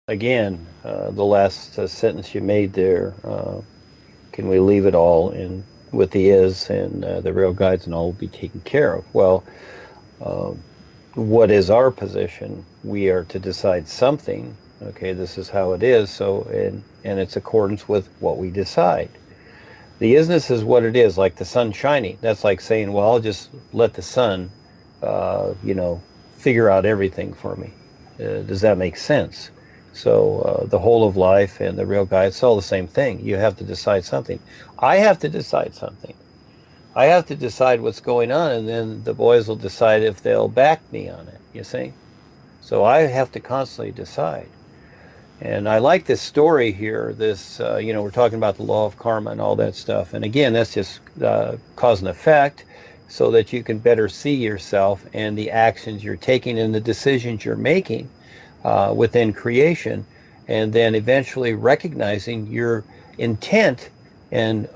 again, the last sentence you made there, can we leave it all in with the is and the real guides and all will be taken care of? Well, uh, what is our position? We are to decide something. Okay, this is how it is. So, and it's accordance with what we decide. The isnness is what it is, like the sun shining. That's like saying, well, I'll just let the sun, you know, figure out everything for me. Does that make sense? So the whole of life and the real guide, it's all the same thing. You have to decide something. I have to decide something. I have to decide what's going on, and then the boys will decide if they'll back me on it, you see? So I have to constantly decide. And I like this story here. This, you know, we're talking about the law of karma and all that stuff. And again, that's just cause and effect so that you can better see yourself and the actions you're taking and the decisions you're making within creation. And then eventually recognizing your intent and,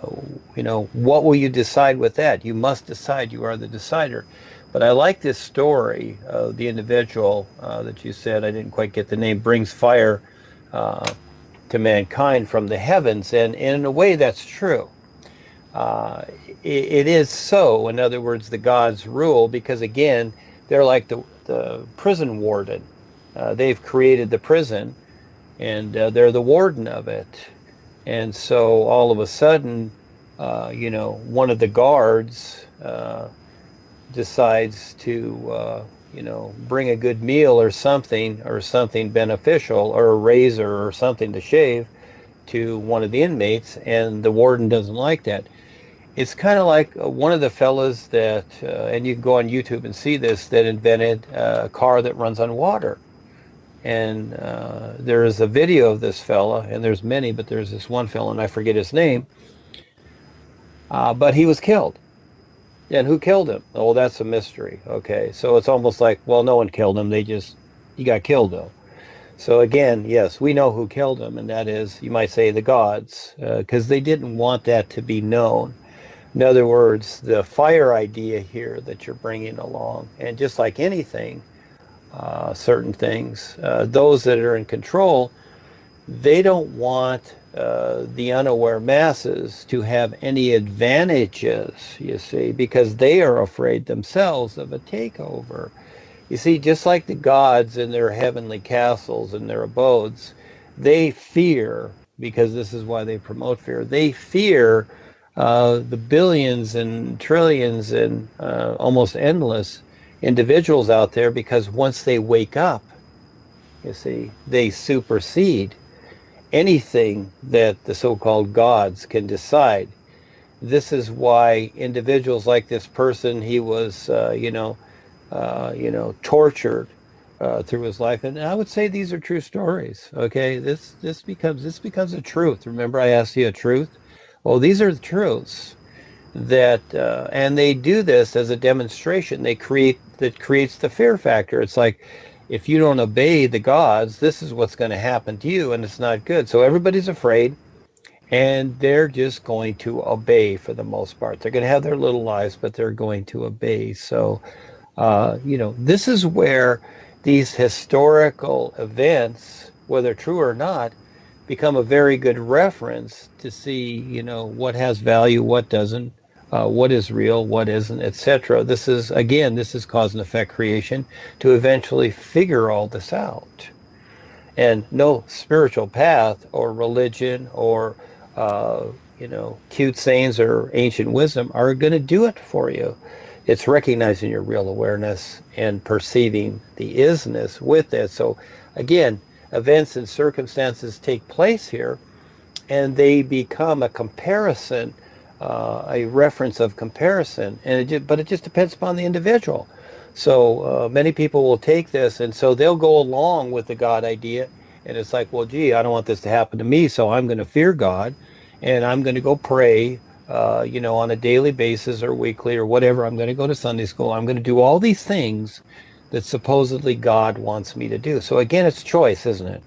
you know, what will you decide with that? You must decide. You are the decider. But I like this story of the individual that you said, I didn't quite get the name, brings fire to mankind from the heavens, and in a way that's true. It is so. In other words, the gods rule because again, they're like the prison warden. They've created the prison, and they're the warden of it. And so all of a sudden, you know, one of the guards decides to you know, bring a good meal or something beneficial or a razor or something to shave to one of the inmates, and the warden doesn't like that. It's kind of like one of the fellas that, and you can go on YouTube and see this, that invented a car that runs on water. And there is a video of this fella, and there's many, but there's this one fella, and I forget his name, but he was killed. And who killed him? Oh, that's a mystery. Okay, so it's almost like, well, no one killed him. He got killed though. So again, yes, we know who killed him, and that is, you might say, the gods, because they didn't want that to be known. In other words, the fire idea here that you're bringing along, and just like anything, certain things, those that are in control, they don't want the unaware masses to have any advantages, you see, because they are afraid themselves of a takeover. You see, just like the gods in their heavenly castles and their abodes, they fear, because this is why they promote fear, they fear the billions and trillions and almost endless individuals out there, because once they wake up, you see, they supersede anything that the so-called gods can decide. This is why individuals like this person, he was, tortured through his life, and I would say these are true stories. Okay, this becomes a truth. Remember, I asked you a truth. Well, these are the truths that, and they do this as a demonstration. That creates the fear factor. It's like, if you don't obey the gods, this is what's going to happen to you, and it's not good. So everybody's afraid, and they're just going to obey for the most part. They're going to have their little lives, but they're going to obey. So, this is where these historical events, whether true or not, become a very good reference to see, what has value, what doesn't, what is real, what isn't, etc. This is cause and effect creation to eventually figure all this out. And no spiritual path or religion or, cute sayings or ancient wisdom are going to do it for you. It's recognizing your real awareness and perceiving the isness with it. So again, events and circumstances take place here, and they become a comparison, a reference of comparison, but it just depends upon the individual. So many people will take this, and so they'll go along with the God idea, and it's like, well, gee, I don't want this to happen to me, so I'm going to fear God, and I'm going to go pray, on a daily basis or weekly or whatever. I'm going to go to Sunday school. I'm going to do all these things that supposedly God wants me to do. So again, it's choice, isn't it?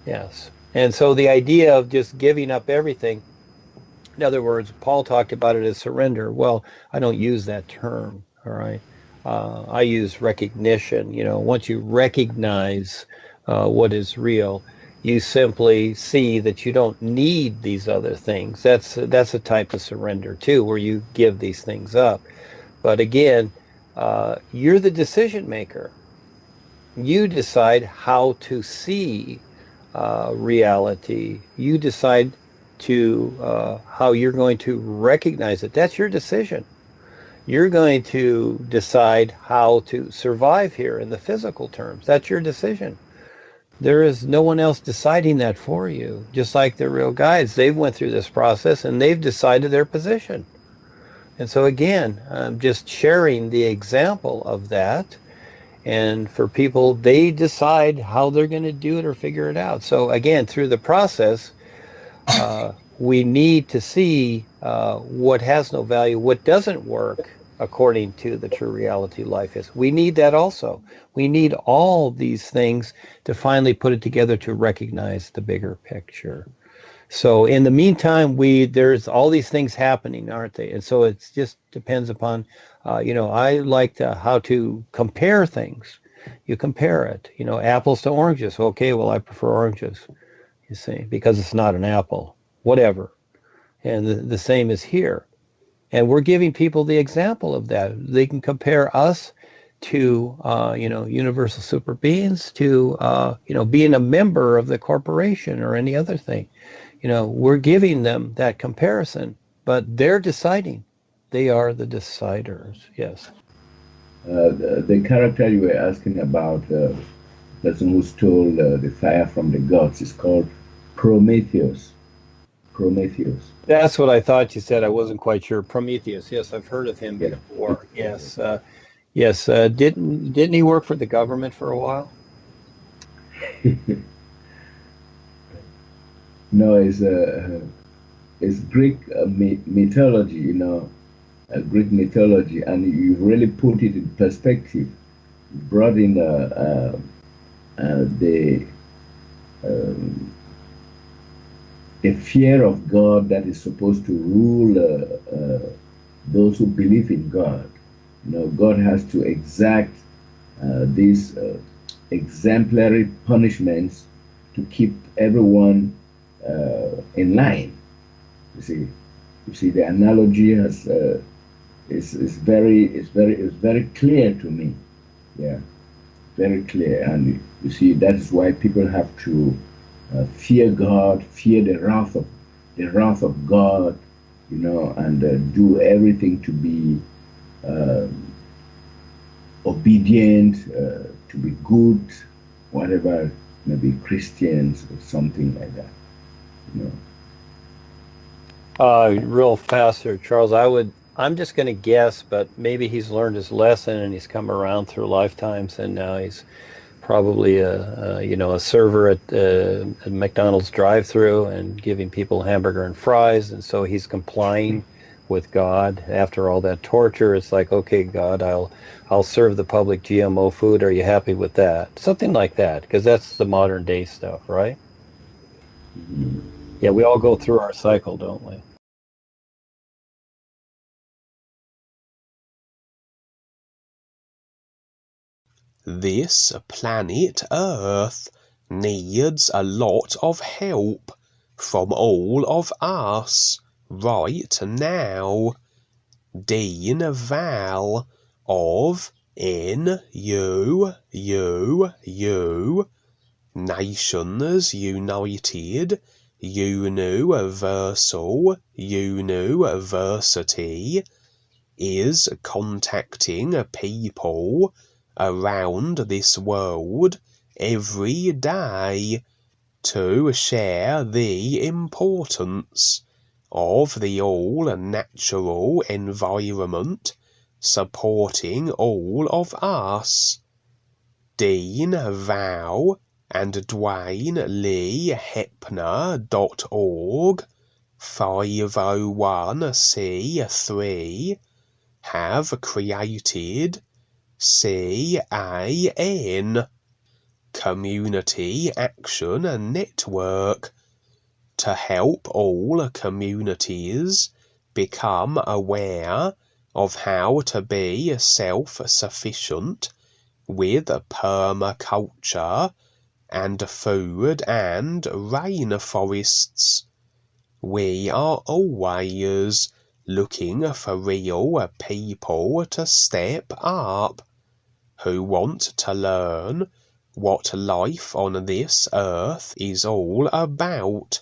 Yes. And so the idea of just giving up everything, in other words, Paul talked about it as surrender. Well, I don't use that term, all right? I use recognition. Once you recognize what is real. You simply see that you don't need these other things. That's a type of surrender too, where you give these things up. But again, you're the decision maker. You decide how to see reality. You decide to how you're going to recognize it. That's your decision. You're going to decide how to survive here in the physical terms. That's your decision. There is no one else deciding that for you. Just like the real guides, they've went through this process and they've decided their position. And so again, I'm just sharing the example of that. And for people, they decide how they're going to do it or figure it out. So again, through the process, we need to see what has no value, what doesn't work according to the true reality life is. We need that also. We need all these things to finally put it together to recognize the bigger picture. So in the meantime, there's all these things happening, aren't they? And so it just depends upon, I like how to compare things. You compare it, apples to oranges. Okay, well, I prefer oranges, you see, because it's not an apple, whatever. And the same is here. And we're giving people the example of that. They can compare us to, universal super beings, to, being a member of the corporation or any other thing. We're giving them that comparison, but they're deciding. They are the deciders. Yes. The character you were asking about, the person who stole the fire from the gods, is called Prometheus. Prometheus. That's what I thought you said. I wasn't quite sure. Prometheus. Yes, I've heard of him Yeah. before. Yes. Yes. Didn't he work for the government for a while? No, it's Greek mythology, Greek mythology, and you really put it in perspective. You brought in a fear of God that is supposed to rule those who believe in God. God has to exact these exemplary punishments to keep everyone in line. You see, the analogy is very clear to me. Yeah, very clear, and you see that's why people have to fear God, fear the wrath of God, and do everything to be obedient, to be good, whatever, maybe Christians or something like that. Real fast here, Charles. I'm just going to guess, but maybe he's learned his lesson and he's come around through lifetimes, and now he's probably a server at McDonald's drive-through and giving people hamburger and fries, and so he's complying with God after all that torture. It's like, okay, God, I'll serve the public GMO food. Are you happy with that? Something like that, because that's the modern day stuff, right? Mm-hmm. Yeah, we all go through our cycle, don't we? This planet Earth needs a lot of help from all of us right now. Dean Val of NUUU, Nations United, UNUversal, UNUversity, is contacting people around this world every day to share the importance of the all-natural environment supporting all of us. Dean Val and Duane Lee Hepner.org 501c3 have created CAN, Community Action Network, to help all communities become aware of how to be self-sufficient with permaculture and food and rainforests. We are always looking for real people to step up, who want to learn what life on this earth is all about.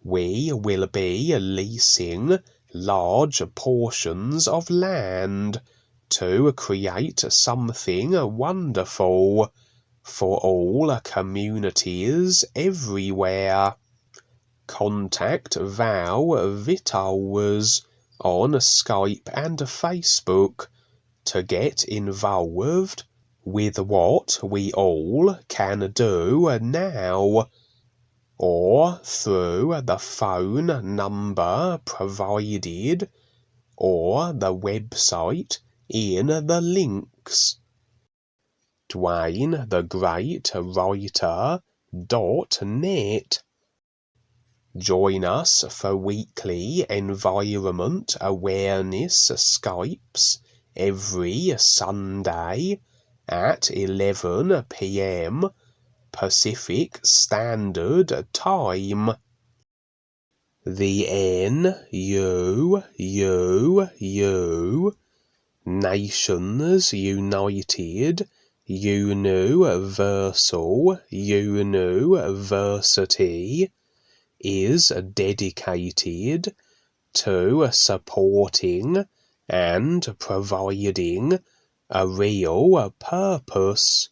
We will be leasing large portions of land to create something wonderful for all communities everywhere. Contact Val Vitals on Skype and Facebook to get involved with what we all can do now, or through the phone number provided or the website in the links. Duane The Great Writer.net. Join us for weekly environment awareness Skypes every Sunday at 11 p.m. Pacific Standard Time. The NUUU, Nations United, UNUversal, UNUversity, is dedicated to supporting and providing a real purpose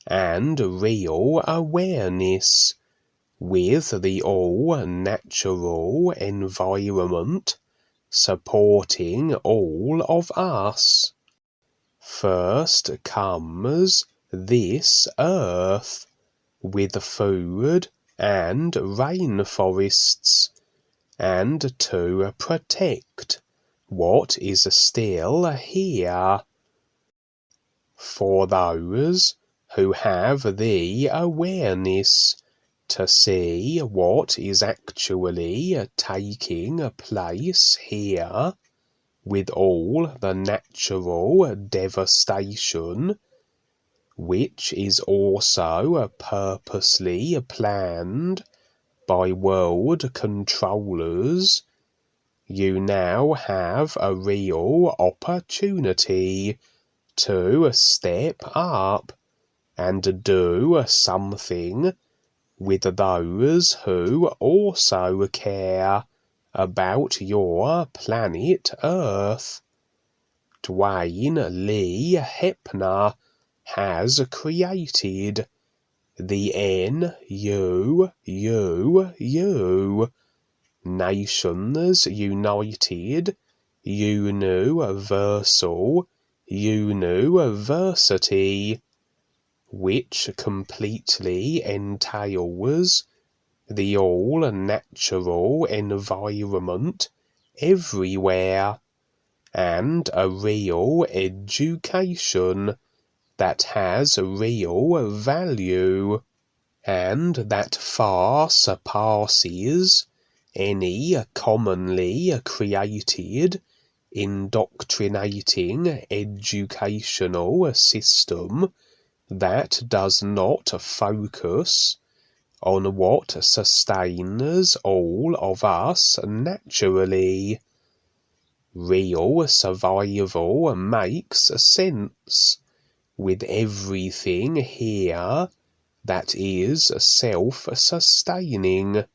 and real awareness with the all-natural environment supporting all of us. First comes this earth with food and rainforests, and to protect what is still here. For those who have the awareness to see what is actually taking place here, with all the natural devastation, which is also purposely planned by world controllers, you now have a real opportunity to step up and do something with those who also care about your planet Earth. Duane Lee Hepner has created the NUUU, Nations United, UNUversal, UNUversity, which completely entails the all-natural environment everywhere, and a real education that has real value, and that far surpasses any commonly created indoctrinating educational system that does not focus on what sustains all of us naturally. Real survival makes sense with everything here that is self-sustaining.